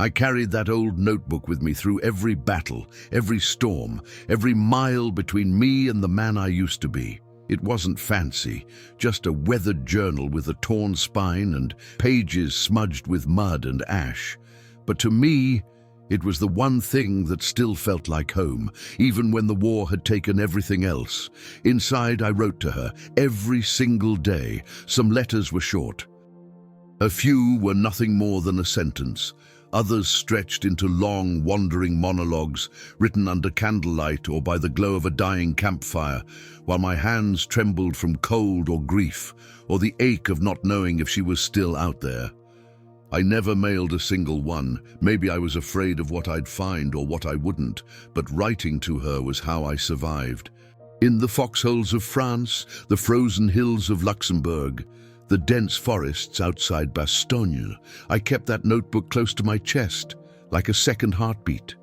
I carried that old notebook with me through every battle, every storm, every mile between me and the man I used to be. It wasn't fancy, just a weathered journal with a torn spine and pages smudged with mud and ash. But to me, it was the one thing that still felt like home, even when the war had taken everything else. Inside, I wrote to her every single day. Some letters were short. A few were nothing more than a sentence. Others stretched into long, wandering monologues, written under candlelight or by the glow of a dying campfire, while my hands trembled from cold or grief, or the ache of not knowing if she was still out there. I never mailed a single one. Maybe I was afraid of what I'd find or what I wouldn't, but writing to her was how I survived. In the foxholes of France, the frozen hills of Luxembourg, the dense forests outside Bastogne, I kept that notebook close to my chest, like a second heartbeat.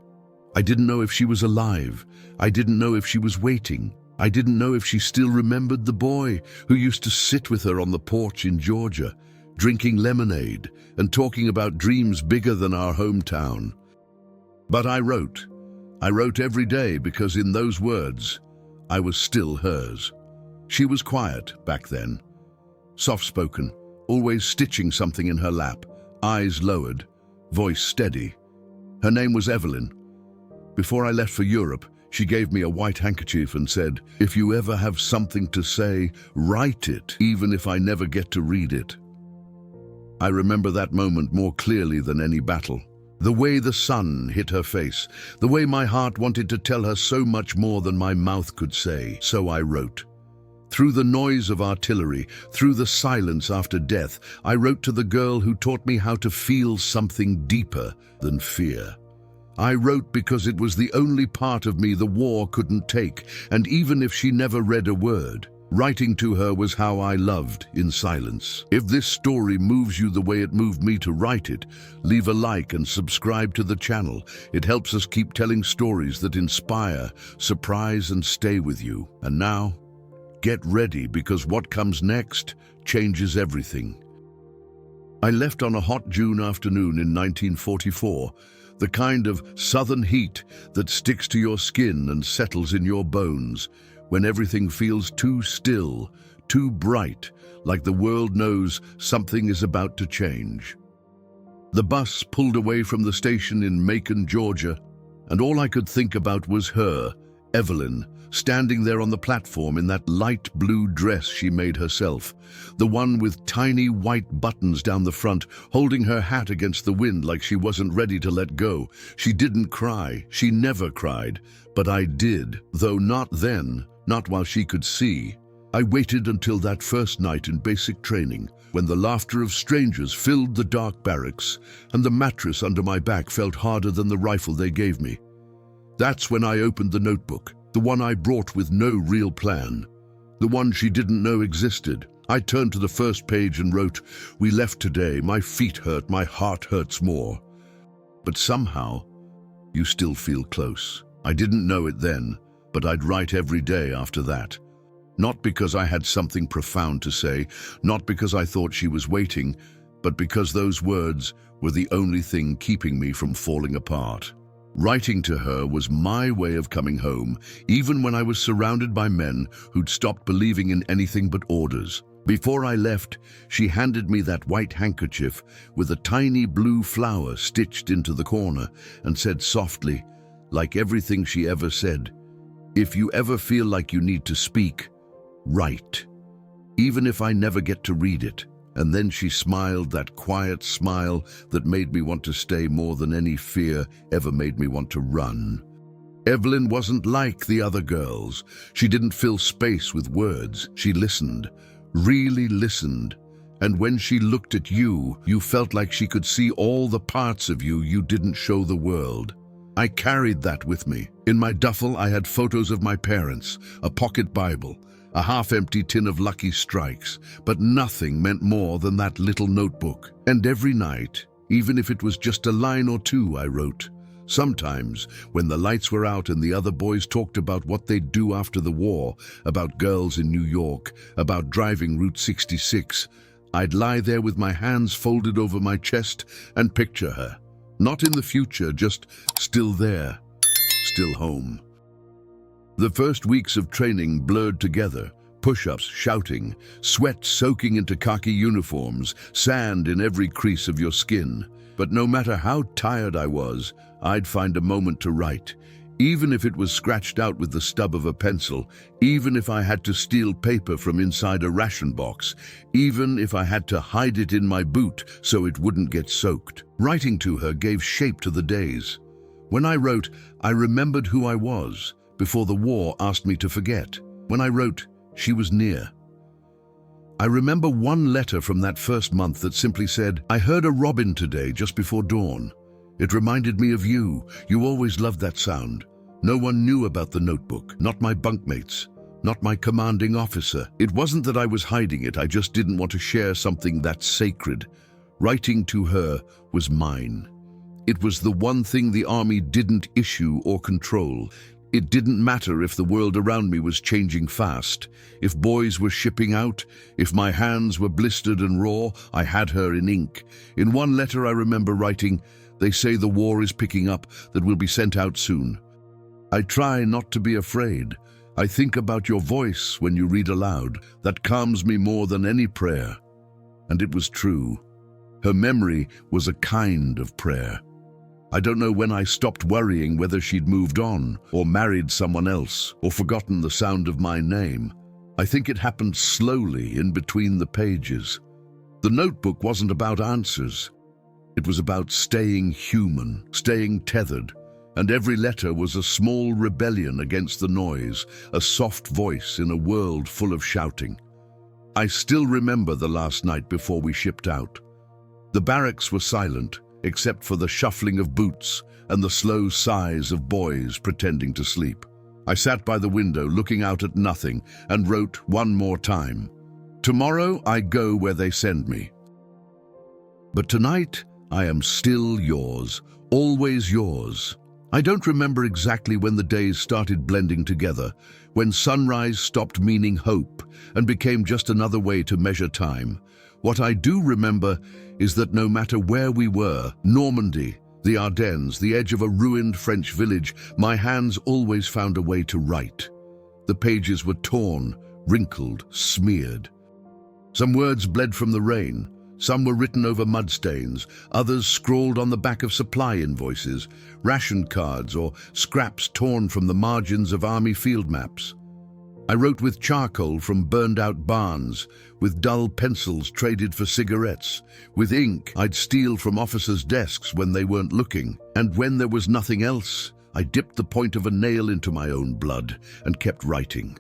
I didn't know if she was alive. I didn't know if she was waiting. I didn't know if she still remembered the boy who used to sit with her on the porch in Georgia, drinking lemonade and talking about dreams bigger than our hometown. But I wrote. I wrote every day because in those words, I was still hers. She was quiet back then. Soft-spoken, always stitching something in her lap, eyes lowered, voice steady. Her name was Evelyn. Before I left for Europe, she gave me a white handkerchief and said, "If you ever have something to say, write it, even if I never get to read it." I remember that moment more clearly than any battle. The way the sun hit her face, the way my heart wanted to tell her so much more than my mouth could say. So I wrote. Through the noise of artillery, through the silence after death, I wrote to the girl who taught me how to feel something deeper than fear. I wrote because it was the only part of me the war couldn't take, and even if she never read a word, writing to her was how I loved in silence. If this story moves you the way it moved me to write it, leave a like and subscribe to the channel. It helps us keep telling stories that inspire, surprise, and stay with you. And now, get ready, because what comes next changes everything. I left on a hot June afternoon in 1944, the kind of southern heat that sticks to your skin and settles in your bones, when everything feels too still, too bright, like the world knows something is about to change. The bus pulled away from the station in Macon, Georgia, and all I could think about was her, Evelyn, standing there on the platform in that light blue dress she made herself, the one with tiny white buttons down the front, holding her hat against the wind like she wasn't ready to let go. She didn't cry. She never cried. But I did, though not then, not while she could see. I waited until that first night in basic training, when the laughter of strangers filled the dark barracks, and the mattress under my back felt harder than the rifle they gave me. That's when I opened the notebook, the one I brought with no real plan, the one she didn't know existed. I turned to the first page and wrote, "We left today. My feet hurt. My heart hurts more. But somehow, you still feel close." I didn't know it then, but I'd write every day after that. Not because I had something profound to say, not because I thought she was waiting, but because those words were the only thing keeping me from falling apart. Writing to her was my way of coming home, even when I was surrounded by men who'd stopped believing in anything but orders. Before I left, she handed me that white handkerchief with a tiny blue flower stitched into the corner and said softly, like everything she ever said, "If you ever feel like you need to speak, write, even if I never get to read it." And then she smiled, that quiet smile that made me want to stay more than any fear ever made me want to run. Evelyn wasn't like the other girls. She didn't fill space with words. She listened, really listened. And when she looked at you, you felt like she could see all the parts of you you didn't show the world. I carried that with me. In my duffel, I had photos of my parents, a pocket Bible, a half-empty tin of Lucky Strikes, but nothing meant more than that little notebook. And every night, even if it was just a line or two, I wrote. Sometimes, when the lights were out and the other boys talked about what they'd do after the war, about girls in New York, about driving Route 66, I'd lie there with my hands folded over my chest and picture her, Not in the future, just still there, still home. The first weeks of training blurred together. Push-ups, shouting, sweat soaking into khaki uniforms, sand in every crease of your skin. But no matter how tired I was, I'd find a moment to write. Even if it was scratched out with the stub of a pencil, even if I had to steal paper from inside a ration box, even if I had to hide it in my boot so it wouldn't get soaked. Writing to her gave shape to the days. When I wrote, I remembered who I was, before the war asked me to forget. When I wrote, she was near. I remember one letter from that first month that simply said, "I heard a robin today just before dawn. It reminded me of you. You always loved that sound." No one knew about the notebook, not my bunkmates, not my commanding officer. It wasn't that I was hiding it, I just didn't want to share something that sacred. Writing to her was mine. It was the one thing the army didn't issue or control. It didn't matter if the world around me was changing fast. If boys were shipping out, if my hands were blistered and raw, I had her in ink. In one letter I remember writing, "They say the war is picking up, that we'll be sent out soon. I try not to be afraid. I think about your voice when you read aloud. That calms me more than any prayer." And it was true. Her memory was a kind of prayer. I don't know when I stopped worrying whether she'd moved on, or married someone else, or forgotten the sound of my name. I think it happened slowly in between the pages. The notebook wasn't about answers. It was about staying human, staying tethered, and every letter was a small rebellion against the noise, a soft voice in a world full of shouting. I still remember the last night before we shipped out. The barracks were silent, except for the shuffling of boots and the slow sighs of boys pretending to sleep. I sat by the window looking out at nothing and wrote one more time. "Tomorrow I go where they send me. But tonight I am still yours, always yours." I don't remember exactly when the days started blending together, when sunrise stopped meaning hope and became just another way to measure time. What I do remember is that no matter where we were, Normandy, the Ardennes, the edge of a ruined French village, my hands always found a way to write. The pages were torn, wrinkled, smeared. Some words bled from the rain. Some were written over mud stains, others scrawled on the back of supply invoices, ration cards, or scraps torn from the margins of army field maps. I wrote with charcoal from burned-out barns, with dull pencils traded for cigarettes, with ink I'd steal from officers' desks when they weren't looking. And when there was nothing else, I dipped the point of a nail into my own blood and kept writing.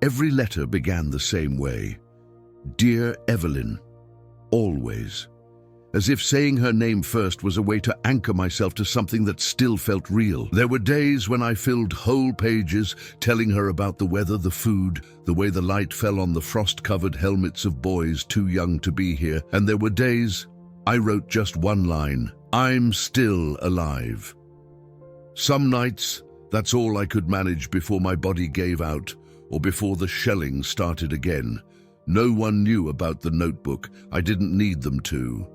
Every letter began the same way. "Dear Evelyn," always. As if saying her name first was a way to anchor myself to something that still felt real. There were days when I filled whole pages telling her about the weather, the food, the way the light fell on the frost-covered helmets of boys too young to be here. And there were days I wrote just one line, "I'm still alive." Some nights, that's all I could manage before my body gave out or before the shelling started again. No one knew about the notebook. I didn't need them to.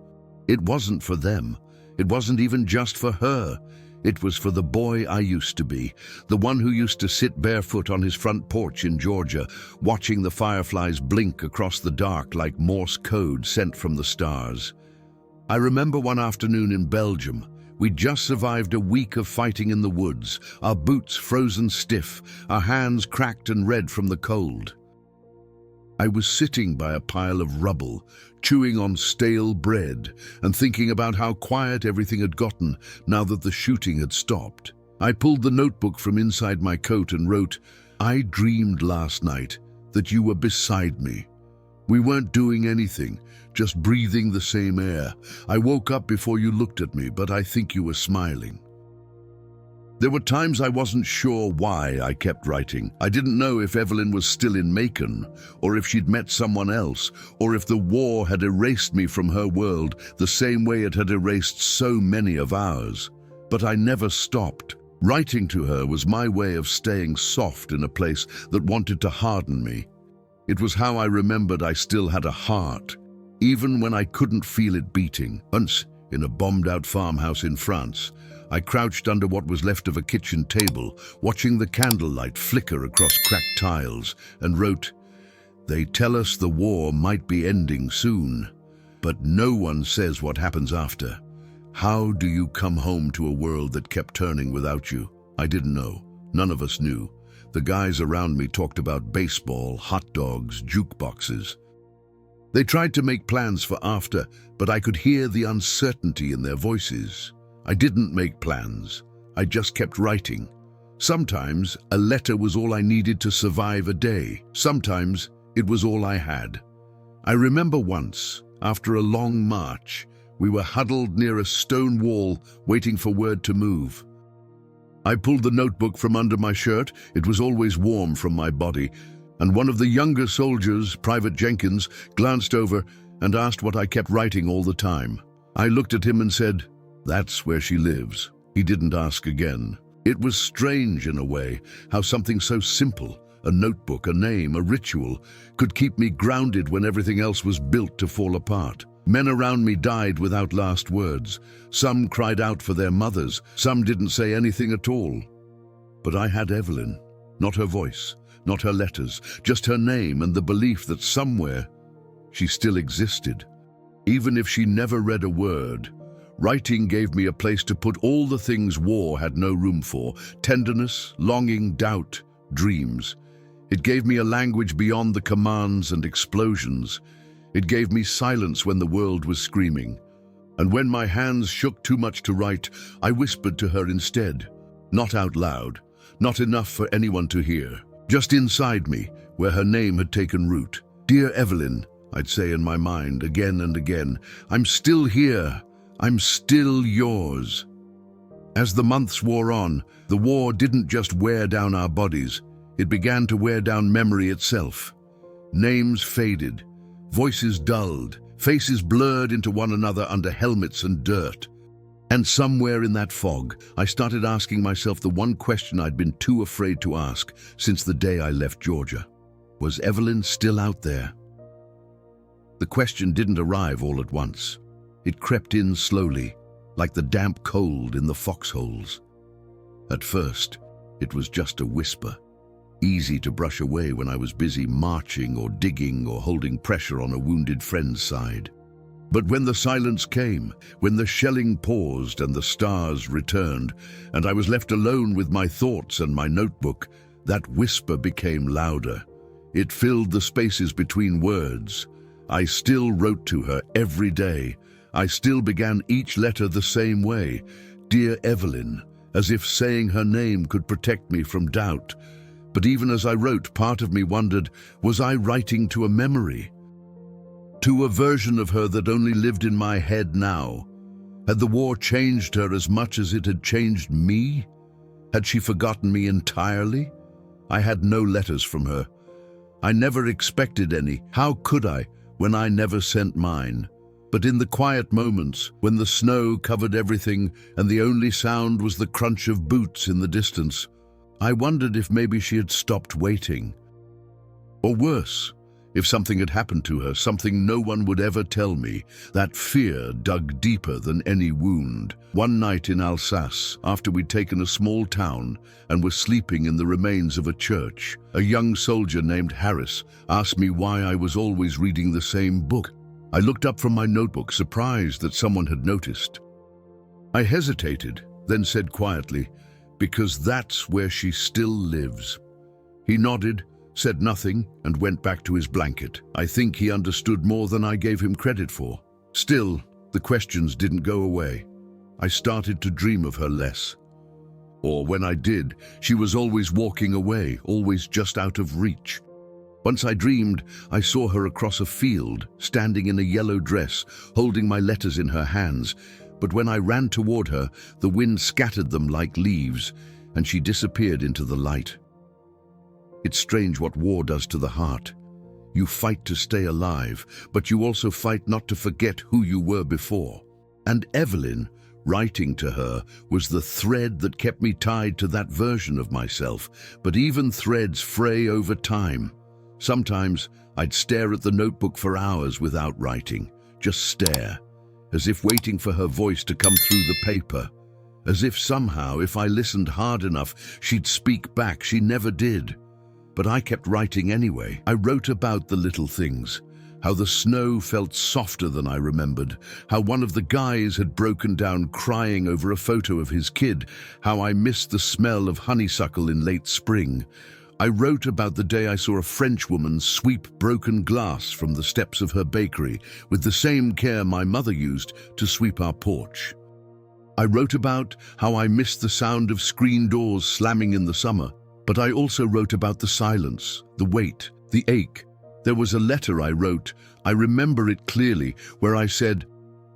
It wasn't for them. It wasn't even just for her. It was for the boy I used to be, the one who used to sit barefoot on his front porch in Georgia, watching the fireflies blink across the dark like Morse code sent from the stars. I remember one afternoon in Belgium. We'd just survived a week of fighting in the woods, our boots frozen stiff, our hands cracked and red from the cold. I was sitting by a pile of rubble, chewing on stale bread and thinking about how quiet everything had gotten now that the shooting had stopped. I pulled the notebook from inside my coat and wrote, "I dreamed last night that you were beside me. We weren't doing anything, just breathing the same air. I woke up before you looked at me, but I think you were smiling." There were times I wasn't sure why I kept writing. I didn't know if Evelyn was still in Macon, or if she'd met someone else, or if the war had erased me from her world the same way it had erased so many of ours. But I never stopped. Writing to her was my way of staying soft in a place that wanted to harden me. It was how I remembered I still had a heart, even when I couldn't feel it beating. Once in a bombed-out farmhouse in France. I crouched under what was left of a kitchen table, watching the candlelight flicker across cracked tiles, and wrote, "They tell us the war might be ending soon, but no one says what happens after. How do you come home to a world that kept turning without you?" I didn't know. None of us knew. The guys around me talked about baseball, hot dogs, jukeboxes. They tried to make plans for after, but I could hear the uncertainty in their voices. I didn't make plans. I just kept writing. Sometimes a letter was all I needed to survive a day. Sometimes it was all I had. I remember once, after a long march, we were huddled near a stone wall waiting for word to move. I pulled the notebook from under my shirt. It was always warm from my body, and one of the younger soldiers, Private Jenkins, glanced over and asked what I kept writing all the time. I looked at him and said, "That's where she lives." He didn't ask again. It was strange in a way, how something so simple, a notebook, a name, a ritual, could keep me grounded when everything else was built to fall apart. Men around me died without last words. Some cried out for their mothers. Some didn't say anything at all. But I had Evelyn. Not her voice, not her letters, just her name and the belief that somewhere she still existed. Even if she never read a word, writing gave me a place to put all the things war had no room for: tenderness, longing, doubt, dreams. It gave me a language beyond the commands and explosions. It gave me silence when the world was screaming. And when my hands shook too much to write, I whispered to her instead. Not out loud, not enough for anyone to hear. Just inside me, where her name had taken root. "Dear Evelyn," I'd say in my mind again and again, "I'm still here. I'm still yours." As the months wore on, the war didn't just wear down our bodies. It began to wear down memory itself. Names faded. Voices dulled, faces blurred into one another under helmets and dirt. And somewhere in that fog, I started asking myself the one question I'd been too afraid to ask since the day I left Georgia. Was Evelyn still out there? The question didn't arrive all at once. It crept in slowly, like the damp cold in the foxholes. At first, it was just a whisper. Easy to brush away when I was busy marching or digging or holding pressure on a wounded friend's side. But when the silence came, when the shelling paused and the stars returned, and I was left alone with my thoughts and my notebook, that whisper became louder. It filled the spaces between words. I still wrote to her every day. I still began each letter the same way, "Dear Evelyn," as if saying her name could protect me from doubt. But even as I wrote, part of me wondered, was I writing to a memory? To a version of her that only lived in my head now? Had the war changed her as much as it had changed me? Had she forgotten me entirely? I had no letters from her. I never expected any. How could I, when I never sent mine? But in the quiet moments, when the snow covered everything and the only sound was the crunch of boots in the distance, I wondered if maybe she had stopped waiting. Or worse, if something had happened to her, something no one would ever tell me. That fear dug deeper than any wound. One night in Alsace, after we'd taken a small town and were sleeping in the remains of a church, a young soldier named Harris asked me why I was always reading the same book. I looked up from my notebook, surprised that someone had noticed. I hesitated, then said quietly, "Because that's where she still lives." He nodded, said nothing, and went back to his blanket. I think he understood more than I gave him credit for. Still, the questions didn't go away. I started to dream of her less. Or when I did, she was always walking away, always just out of reach. Once I dreamed I saw her across a field, standing in a yellow dress, holding my letters in her hands. But when I ran toward her, the wind scattered them like leaves, and she disappeared into the light. It's strange what war does to the heart. You fight to stay alive, but you also fight not to forget who you were before. And Evelyn, writing to her, was the thread that kept me tied to that version of myself. But even threads fray over time. Sometimes I'd stare at the notebook for hours without writing, just stare. as if waiting for her voice to come through the paper, as if somehow, if I listened hard enough, she'd speak back. She never did. But I kept writing anyway. I wrote about the little things, how the snow felt softer than I remembered, how one of the guys had broken down crying over a photo of his kid, how I missed the smell of honeysuckle in late spring. I wrote about the day I saw a French woman sweep broken glass from the steps of her bakery with the same care my mother used to sweep our porch. I wrote about how I missed the sound of screen doors slamming in the summer, but I also wrote about the silence, the wait, the ache. There was a letter I wrote, I remember it clearly, where I said,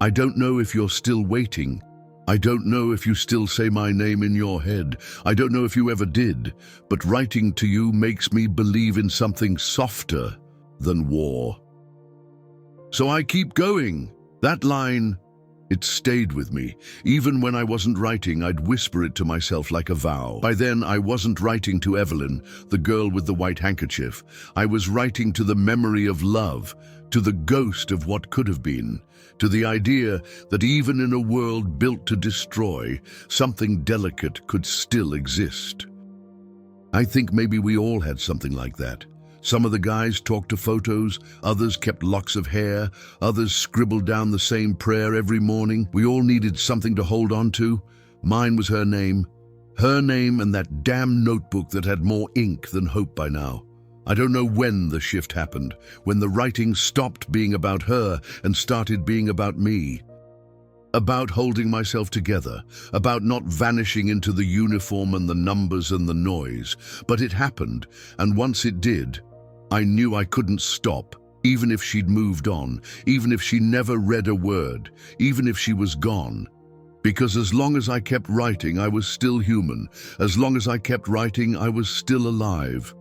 "I don't know if you're still waiting. I don't know if you still say my name in your head. I don't know if you ever did, but writing to you makes me believe in something softer than war." So I keep going. That line, it stayed with me. Even when I wasn't writing, I'd whisper it to myself like a vow. By then, I wasn't writing to Evelyn, the girl with the white handkerchief. I was writing to the memory of love, to the ghost of what could have been, to the idea that even in a world built to destroy, something delicate could still exist. I think maybe we all had something like that. Some of the guys talked to photos, others kept locks of hair, others scribbled down the same prayer every morning. We all needed something to hold on to. Mine was her name and that damn notebook that had more ink than hope by now. I don't know when the shift happened, when the writing stopped being about her and started being about me. About holding myself together, about not vanishing into the uniform and the numbers and the noise. But it happened, and once it did, I knew I couldn't stop, even if she'd moved on, even if she never read a word, even if she was gone. Because as long as I kept writing, I was still human. As long as I kept writing, I was still alive.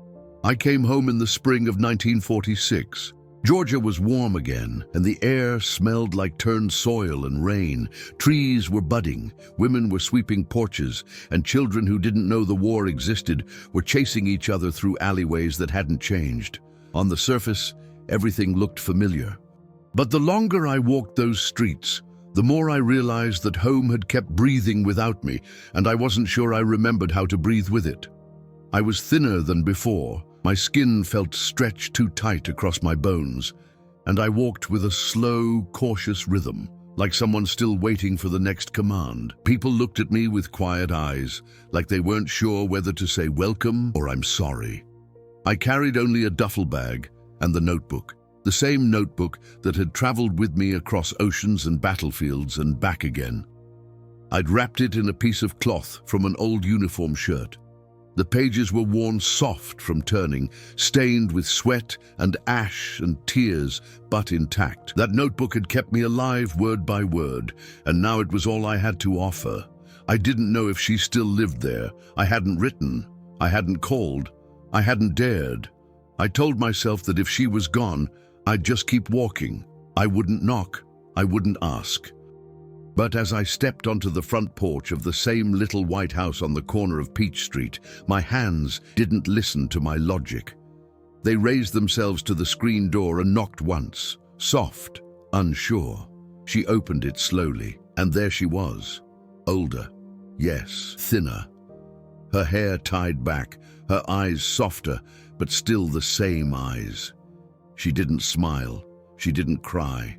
I came home in the spring of 1946. Georgia was warm again, and the air smelled like turned soil and rain. Trees were budding, women were sweeping porches, and children who didn't know the war existed were chasing each other through alleyways that hadn't changed. On the surface, everything looked familiar. But the longer I walked those streets, the more I realized that home had kept breathing without me, and I wasn't sure I remembered how to breathe with it. I was thinner than before. My skin felt stretched too tight across my bones, and I walked with a slow, cautious rhythm, like someone still waiting for the next command. People looked at me with quiet eyes, like they weren't sure whether to say welcome or I'm sorry. I carried only a duffel bag and the notebook, the same notebook that had traveled with me across oceans and battlefields and back again. I'd wrapped it in a piece of cloth from an old uniform shirt. The pages were worn soft from turning, stained with sweat and ash and tears, but intact. That notebook had kept me alive word by word, and now it was all I had to offer. I didn't know if she still lived there. I hadn't written. I hadn't called. I hadn't dared. I told myself that if she was gone, I'd just keep walking. I wouldn't knock. I wouldn't ask. But as I stepped onto the front porch of the same little white house on the corner of Peach Street, my hands didn't listen to my logic. They raised themselves to the screen door and knocked once, soft, unsure. She opened it slowly, and there she was, older, yes, thinner. Her hair tied back, her eyes softer, but still the same eyes. She didn't smile, she didn't cry.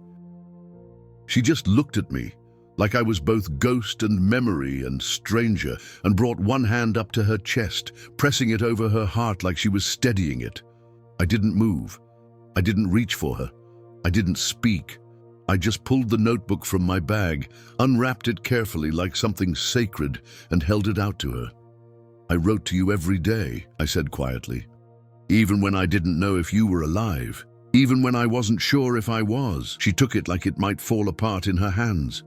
She just looked at me, like I was both ghost and memory and stranger, and brought one hand up to her chest, pressing it over her heart like she was steadying it. I didn't move. I didn't reach for her. I didn't speak. I just pulled the notebook from my bag, unwrapped it carefully like something sacred, and held it out to her. "I wrote to you every day," I said quietly. "Even when I didn't know if you were alive. Even when I wasn't sure if I was." She took it like it might fall apart in her hands.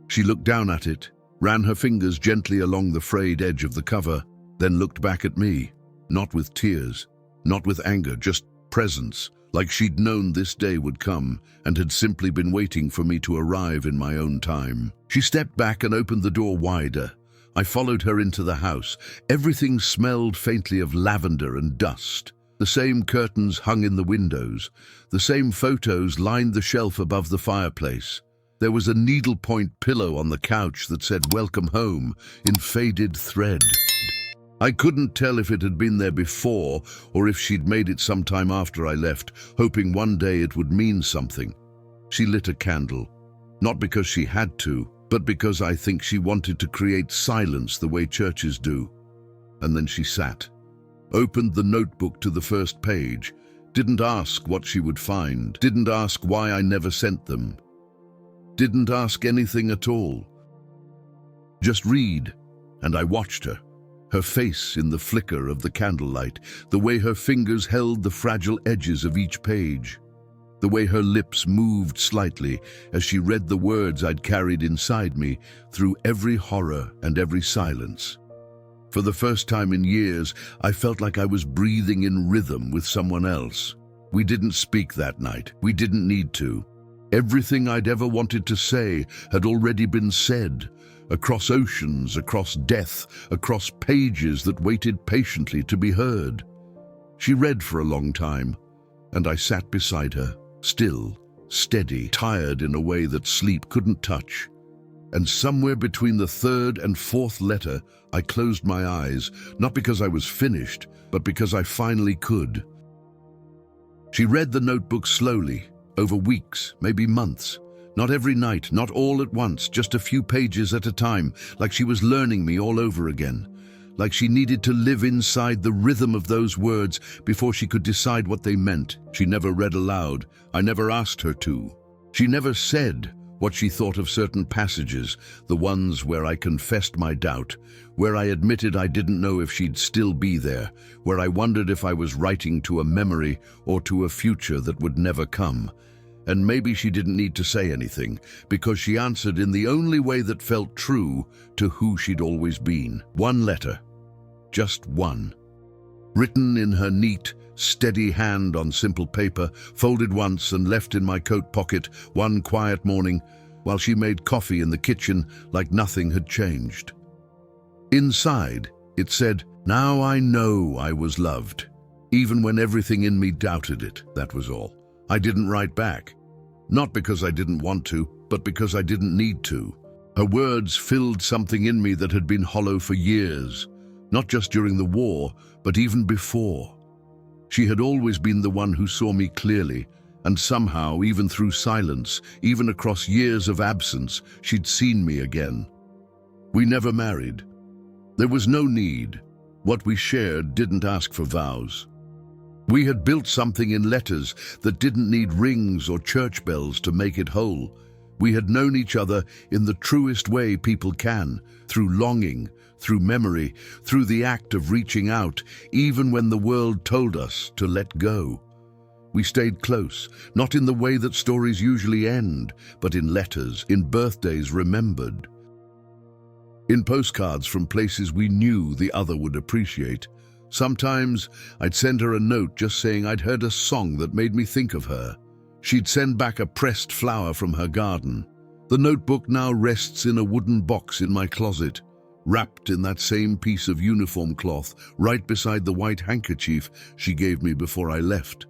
She looked down at it, ran her fingers gently along the frayed edge of the cover, then looked back at me, not with tears, not with anger, just presence, like she'd known this day would come and had simply been waiting for me to arrive in my own time. She stepped back and opened the door wider. I followed her into the house. Everything smelled faintly of lavender and dust. The same curtains hung in the windows. The same photos lined the shelf above the fireplace. There was a needlepoint pillow on the couch that said "Welcome Home" in faded thread. I couldn't tell if it had been there before or if she'd made it sometime after I left, hoping one day it would mean something. She lit a candle, not because she had to, but because I think she wanted to create silence the way churches do. And then she sat, opened the notebook to the first page, didn't ask what she would find, didn't ask why I never sent them, didn't ask anything at all. Just read, and I watched her. Her face in the flicker of the candlelight, the way her fingers held the fragile edges of each page, the way her lips moved slightly as she read the words I'd carried inside me through every horror and every silence. For the first time in years, I felt like I was breathing in rhythm with someone else. We didn't speak that night. We didn't need to. Everything I'd ever wanted to say had already been said, across oceans, across death, across pages that waited patiently to be heard. She read for a long time, and I sat beside her, still, steady, tired in a way that sleep couldn't touch. And somewhere between the third and fourth letter, I closed my eyes, not because I was finished, but because I finally could. She read the notebook slowly, over weeks, maybe months. Not every night, not all at once, just a few pages at a time, like she was learning me all over again. Like she needed to live inside the rhythm of those words before she could decide what they meant. She never read aloud. I never asked her to. She never said what she thought of certain passages, the ones where I confessed my doubt, where I admitted I didn't know if she'd still be there, where I wondered if I was writing to a memory or to a future that would never come. And maybe she didn't need to say anything, because she answered in the only way that felt true to who she'd always been. One letter. Just one. Written in her neat, steady hand on simple paper, folded once and left in my coat pocket one quiet morning while she made coffee in the kitchen like nothing had changed. Inside, it said, "Now I know I was loved, even when everything in me doubted it." That was all. I didn't write back. Not because I didn't want to, but because I didn't need to. Her words filled something in me that had been hollow for years, not just during the war, but even before. She had always been the one who saw me clearly, and somehow, even through silence, even across years of absence, she'd seen me again. We never married. There was no need. What we shared didn't ask for vows. We had built something in letters that didn't need rings or church bells to make it whole. We had known each other in the truest way people can, through longing, through memory, through the act of reaching out, even when the world told us to let go. We stayed close, not in the way that stories usually end, but in letters, in birthdays remembered, in postcards from places we knew the other would appreciate. Sometimes I'd send her a note just saying I'd heard a song that made me think of her. She'd send back a pressed flower from her garden. The notebook now rests in a wooden box in my closet, wrapped in that same piece of uniform cloth, right beside the white handkerchief she gave me before I left.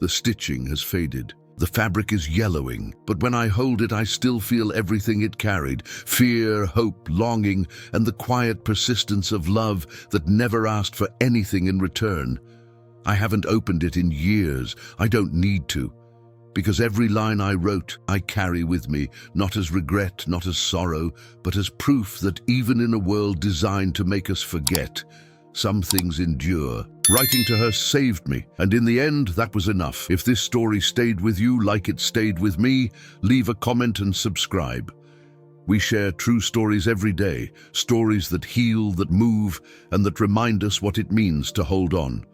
The stitching has faded. The fabric is yellowing, but when I hold it, I still feel everything it carried: fear, hope, longing, and the quiet persistence of love that never asked for anything in return. I haven't opened it in years. I don't need to, because every line I wrote, I carry with me, not as regret, not as sorrow, but as proof that even in a world designed to make us forget, some things endure. Writing to her saved me, and in the end, that was enough. If this story stayed with you like it stayed with me, leave a comment and subscribe. We share true stories every day, stories that heal, that move, and that remind us what it means to hold on.